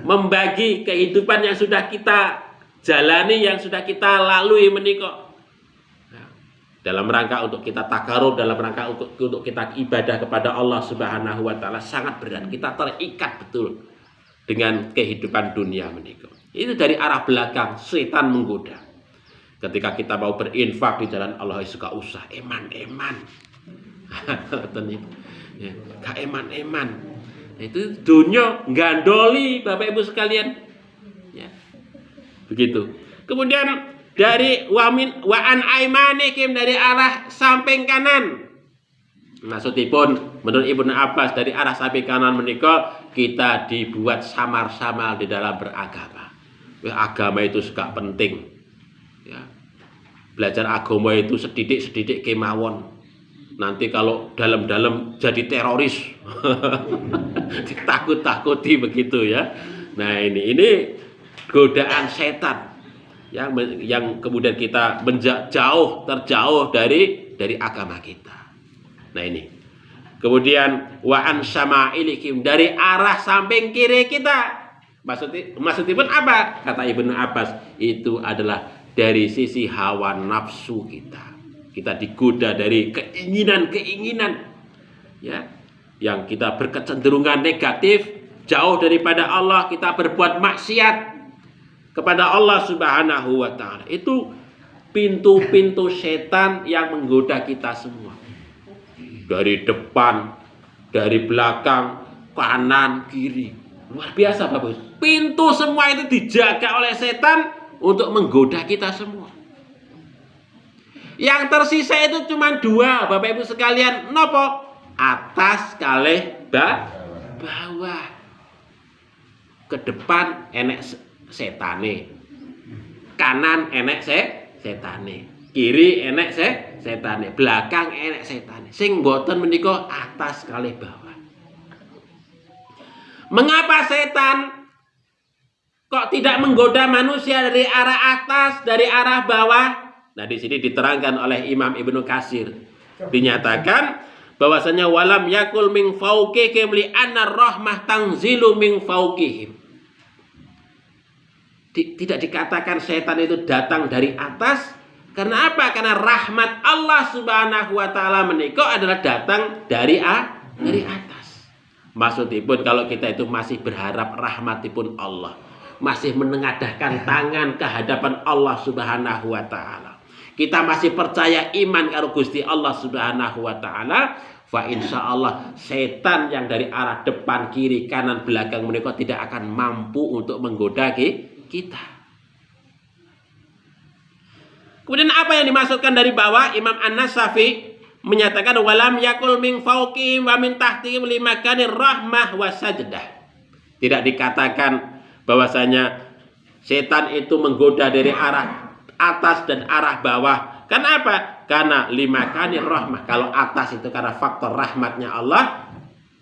Membagi kehidupan yang sudah kita jalani, yang sudah kita lalui menika. Dalam rangka untuk kita takarub, dalam rangka untuk kita ibadah kepada Allah Subhanahu wa taala sangat berat. Kita terikat betul dengan kehidupan dunia menika. Itu dari arah belakang setan menggoda. Ketika kita mau berinfak di jalan Allah, suka usah eman. Ya, gak eman. Itu dunia gandoli Bapak Ibu sekalian. Ya. Begitu. Kemudian dari wa an aimanikum, dari arah samping kanan. Maksudipun menurut Ibnu Abbas dari arah samping kanan menika kita dibuat samar-samar di dalam beragama. Agama itu juga penting. Ya. Belajar agama itu sedidik kemawon. Nanti kalau dalam-dalam jadi teroris. Ditakut-takuti begitu ya. Nah, ini godaan setan. yang kemudian kita terjauh dari agama kita. Nah ini. Kemudian wa an syama'ilikum, dari arah samping kiri kita. Maksudnya pun apa? Kata Ibnu Abbas, itu adalah dari sisi hawa nafsu kita. Kita digoda dari keinginan-keinginan ya, yang kita berkecenderungan negatif, jauh daripada Allah, kita berbuat maksiat kepada Allah Subhanahu wa taala. Itu pintu-pintu setan yang menggoda kita semua. Dari depan, dari belakang, kanan, kiri. Luar biasa bagus. Pintu semua itu dijaga oleh setan untuk menggoda kita semua. Yang tersisa itu cuma dua, Bapak Ibu sekalian. Nopo? Atas kalih bawah. Ke depan enek setane. Kanan enek setane. Kiri enek setane, belakang enek setane. Sing boten menika atas kalih bawah. Mengapa setan kok tidak menggoda manusia dari arah atas, dari arah bawah? Nah, di sini diterangkan oleh Imam Ibnu Katsir. Dinyatakan bahwasanya walam yakul min fauqihim li anna rahmah tanzilu min fauqihim. Tidak dikatakan setan itu datang dari atas. Karena apa? Karena rahmat Allah Subhanahu wa taala menika adalah datang dari atas. Maksudipun kalau kita itu masih berharap rahmatipun Allah, masih menengadahkan tangan ke hadapan Allah Subhanahu wa taala. Kita masih percaya iman karo Gusti Allah Subhanahu wa taala, fa insyaallah setan yang dari arah depan, kiri, kanan, belakang menika tidak akan mampu untuk menggoda kita. Kemudian apa yang dimaksudkan dari bawah? Imam An-Nasafi menyatakan walam yakul min fauqihim wa min tahtihim limakanir rahmah wa sajdah. Tidak dikatakan bahwasanya setan itu menggoda dari arah atas dan arah bawah. Karena apa? Karena limakanir rahmah. Kalau atas itu karena faktor rahmatnya Allah,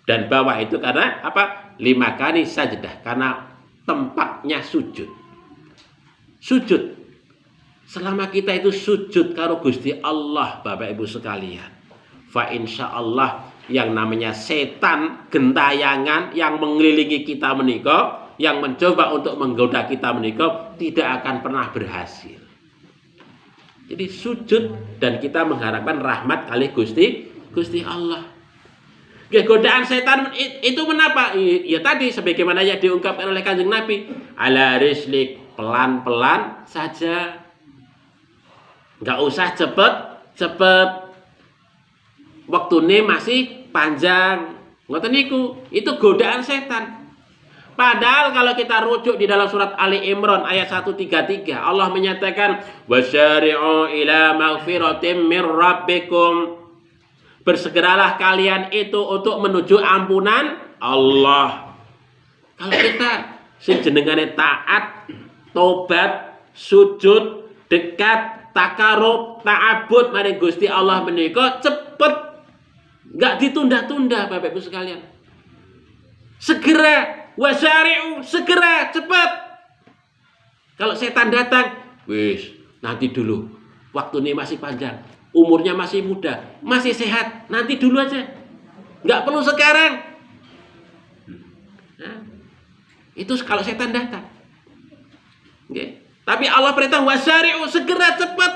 dan bawah itu karena apa? Limakani sajdah, karena tempatnya sujud. Sujud. Selama kita itu sujud karo Gusti Allah, Bapak Ibu sekalian, fa insyaallah yang namanya setan gentayangan yang mengelilingi kita menika, yang mencoba untuk menggoda kita menika, tidak akan pernah berhasil. Jadi sujud dan kita mengharapkan rahmat kali Gusti Allah. Godaan setan itu menapa? Ya tadi sebagaimana yang diungkapkan oleh Kanjeng Nabi, ala rislik, pelan-pelan saja. Enggak usah cepet. Waktune masih panjang. Ngoten niku, itu godaan setan. Padahal kalau kita rujuk di dalam surat Ali Imran ayat 133, Allah menyatakan wasyari'u ila maghfiratin mir rabbikum. Bersegeralah kalian itu untuk menuju ampunan Allah. Kalau kita sejenengane taat, tobat, sujud, dekat, takarub, ta'abud maring Gusti Allah menika cepet, enggak ditunda-tunda Bapak Ibu sekalian. Segera, wasyari'u, segera, cepat. Kalau setan datang, wis, nanti dulu. Waktu ini masih panjang, umurnya masih muda, masih sehat, nanti dulu aja. Enggak perlu sekarang. Nah, itu kalau setan datang. Okay. Tapi Allah perintah wasyari'u, segera cepat.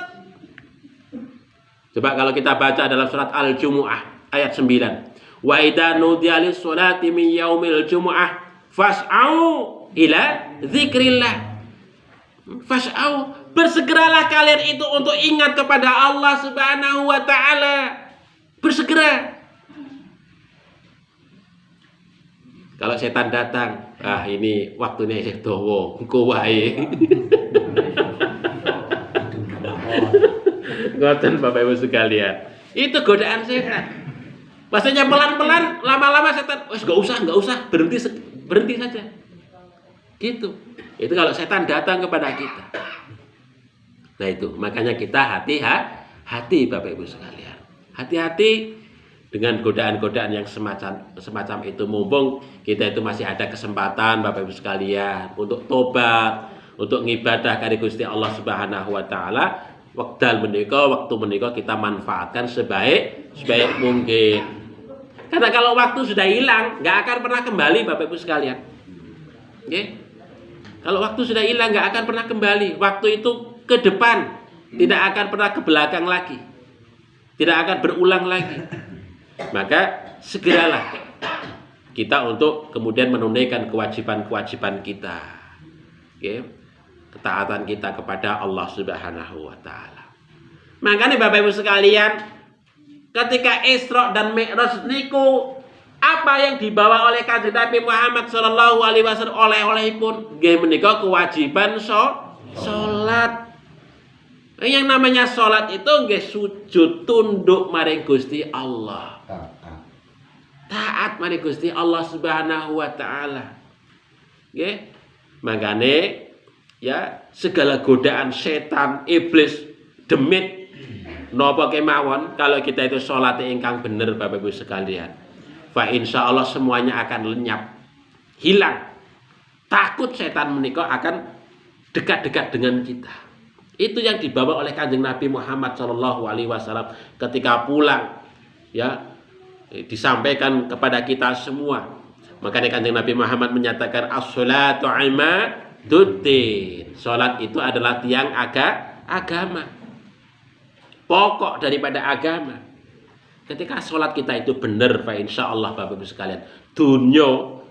Coba kalau kita baca dalam surat Al-Jumu'ah ayat 9. Wa idza nudiya lis-sholati min yaumil jumu'ah fas'au ila dzikrillah. Fas'au, bersegeralah kalian itu untuk ingat kepada Allah Subhanahu wa taala. Bersegera. Kalau setan datang, ini waktunya isih dawa, engko wae. Ngoten Bapak Ibu sekalian. Itu godaan setan. Maksudnya pelan-pelan, lama-lama setan, wes enggak usah, berhenti saja. Gitu. Itu kalau setan datang kepada kita. Nah itu, makanya kita hati-hati Bapak Ibu sekalian. Hati-hati dengan godaan-godaan yang semacam itu. Mumpung kita itu masih ada kesempatan Bapak Ibu sekalian untuk tobat, untuk ngibadah kali Gusti Allah Subhanahu wa taala, waktu menika kita manfaatkan sebaik mungkin. Karena kalau waktu sudah hilang, nggak akan pernah kembali, Bapak Ibu sekalian. Oke? Kalau waktu sudah hilang, nggak akan pernah kembali. Waktu itu ke depan, tidak akan pernah ke belakang lagi, tidak akan berulang lagi. Maka segeralah kita untuk kemudian menunaikan kewajiban-kewajiban kita. Oke? Ketaatan kita kepada Allah Subhanahu wa taala. Makanya Bapak Ibu sekalian, ketika Isra dan Mi'raj niku, apa yang dibawa oleh Kanjeng Nabi Muhammad sallallahu alaihi wasallam oleh-olehipun nggih menika kewajiban salat. Yang namanya salat itu nggih sujud tunduk maring Gusti Allah. Taat maring Gusti Allah Subhanahu wa taala. Nggih. Makane ya segala godaan setan, iblis, demit napa kemawon, kalau kita itu salat ingkang bener Bapak Ibu sekalian, fa insyaallah semuanya akan lenyap, hilang. Takut setan menika akan dekat-dekat dengan kita. Itu yang dibawa oleh Kanjeng Nabi Muhammad sallallahu alaihi wasallam ketika pulang, ya, disampaikan kepada kita semua. Makanya Kanjeng Nabi Muhammad menyatakan as-sholatu imaduddin. Salat itu adalah tiang agama. Pokok daripada agama. Ketika salat kita itu benar, fa insyaallah Bapak Ibu sekalian, dunia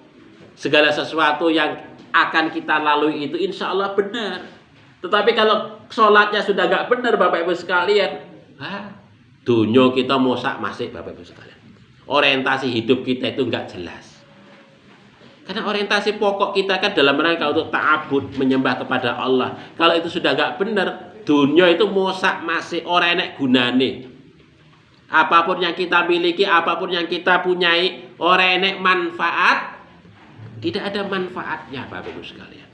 segala sesuatu yang akan kita lalui itu insyaallah benar. Tetapi kalau salatnya sudah enggak benar Bapak Ibu sekalian, dunia kita mosak masih Bapak Ibu sekalian. Orientasi hidup kita itu enggak jelas. Karena orientasi pokok kita kan dalam rangka untuk ta'abud, menyembah kepada Allah. Kalau itu sudah enggak benar, dunia itu mosak masih ora enek gunane. Apapun yang kita miliki, apapun yang kita punyai, ora enek manfaat, tidak ada manfaatnya Bapak Ibu sekalian.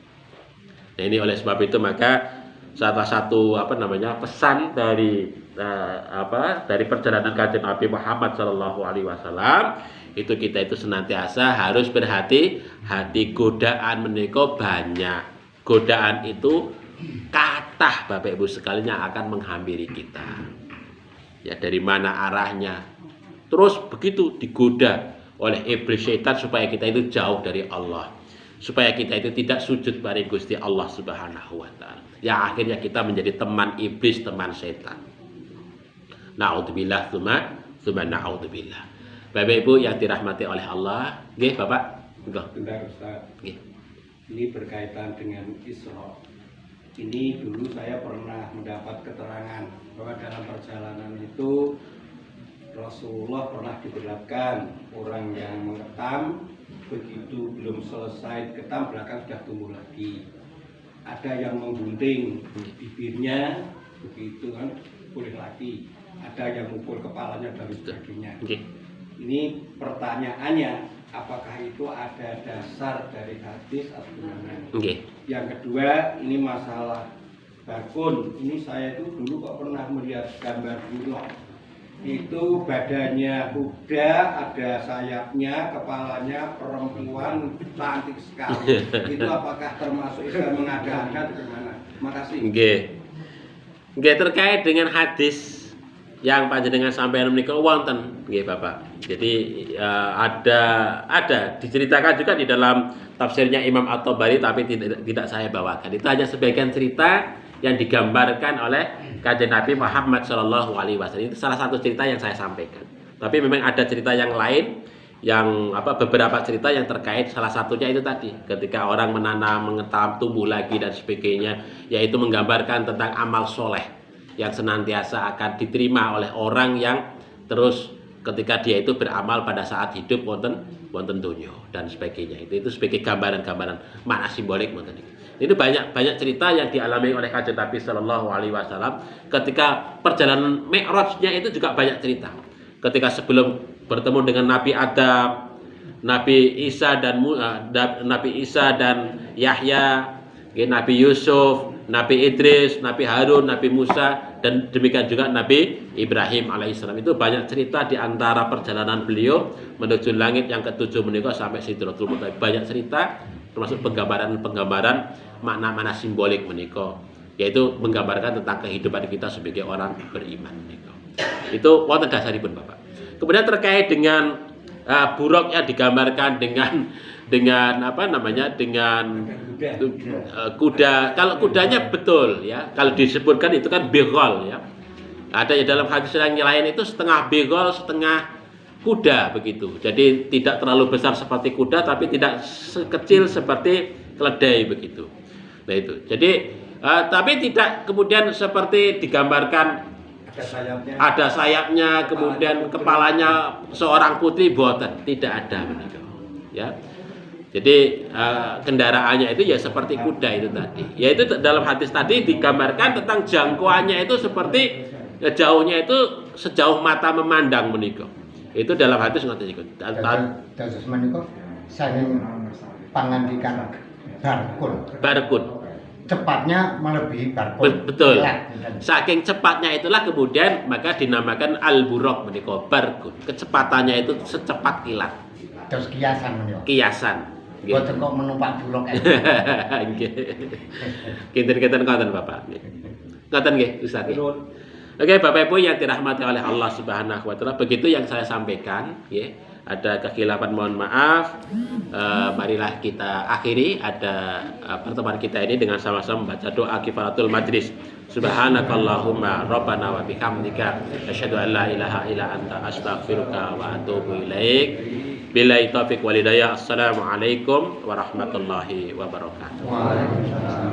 Nah, ini oleh sebab itu maka salah satu pesan dari dari perjalanan Kanjeng Nabi Muhammad sallallahu alaihi wasallam itu kita itu senantiasa harus berhati-hati. Godaan menika banyak. Godaan itu kathah Bapak Ibu sekalian yang akan menghampiri kita. Ya, dari mana arahnya? Terus begitu digoda oleh iblis setan supaya kita itu jauh dari Allah. Supaya kita itu tidak sujud pada Gusti Allah Subhanahu wa taala. Yang akhirnya kita menjadi teman iblis, teman setan. Na'udzubillah tsumma na'udzubillah. Bapak Ibu yang dirahmati oleh Allah, nggih Bapak? Bentar Ustaz. Nggih. Ini berkaitan dengan Isra. Ini dulu saya pernah mendapat keterangan bahwa dalam perjalanan itu Rasulullah pernah diperlihatkan orang yang mengetam, begitu belum selesai ketam belakang sudah tumbuh lagi. Ada yang menggunting bibirnya, begitu kan pulih lagi. Ada yang mukul kepalanya dan sebagainya. Ini pertanyaannya, apakah itu ada dasar dari hadis atau gimana? Yang kedua, ini masalah bakun. Ini saya itu dulu kok pernah melihat gambar bulog. Itu badannya kuda, ada sayapnya, kepalanya perempuan cantik sekali. Itu apakah termasuk Islam mengada-ada atau gimana? Makasih. Nggih, terkait dengan hadis yang panjenengan sampeyan menika wonten nggih Bapak. Jadi ada diceritakan juga di dalam tafsirnya Imam At-Tabari, tapi tidak saya bawakan. Itu hanya sebagian cerita yang digambarkan oleh Kanjeng Nabi Muhammad sallallahu alaihi wasallam. Itu salah satu cerita yang saya sampaikan. Tapi memang ada cerita yang lain yang beberapa cerita yang terkait, salah satunya itu tadi ketika orang menanam, mengetam, tumbuh lagi dan sebagainya, yaitu menggambarkan tentang amal soleh yang senantiasa akan diterima oleh orang yang terus ketika dia itu beramal pada saat hidup wonten donya dan sebagainya. Itu sebagai gambaran-gambaran makna simbolik wonten iki. Itu banyak cerita yang dialami oleh Kanjeng Nabi sallallahu alaihi wasallam ketika perjalanan Mi'rajnya. Itu juga banyak cerita. Ketika sebelum bertemu dengan Nabi Adam, Nabi Isa dan Yahya, Nabi Yusuf, Nabi Idris, Nabi Harun, Nabi Musa, dan demikian juga Nabi Ibrahim alaihissalam. Itu banyak cerita di antara perjalanan beliau menuju langit yang ketujuh menika sampai Sidratul Muntaha. Banyak cerita termasuk penggambaran makna-makna simbolik menika, yaitu menggambarkan tentang kehidupan kita sebagai orang beriman menika. Itu wonten dasaripun Bapak. Kemudian terkait dengan buruk yang digambarkan dengan apa namanya, dengan kuda. Kalau kudanya betul ya, kalau disebutkan itu kan begol ya. Ada ya dalam hadis yang lain itu setengah begol, setengah kuda begitu. Jadi tidak terlalu besar seperti kuda, tapi tidak sekecil seperti keledai begitu. Nah itu. Jadi tapi tidak kemudian seperti digambarkan ada sayapnya, kemudian kepalanya seorang putri, boten, tidak ada begitu. Ya. Jadi kendaraannya itu ya seperti kuda itu tadi. Yaitu dalam hadis tadi digambarkan tentang jangkauannya itu seperti jauhnya itu sejauh mata memandang menika. Itu dalam hadis ngoten iku. Dados menika saking pangandikan barkun. Cepatnya melebihi barkun. Betul. Saking cepatnya itulah kemudian maka dinamakan al-buraq menika, barkun. Kecepatannya itu secepat kilat. Terus kiasan menika. Kiasan. Boten kok menumpak buruk. Nggih. Kinten-kinten ngoten Bapak. Ngoten nggih Ustaz. Oke, Bapak Ibu yang dirahmati oleh Allah Subhanahu wa taala, begitu yang saya sampaikan, ya. Ada kekhilafan, mohon maaf. Marilah kita akhiri pertemuan kita ini dengan sama-sama membaca doa kifaratul majlis. Subhanakallahumma rabbana wa bihamdika asyhadu an la ilaha illa anta astaghfiruka wa atubu ilaik. Billahi taufiq wal hidayah. Assalamualaikum warahmatullahi wabarakatuh. Waalaikumsalam.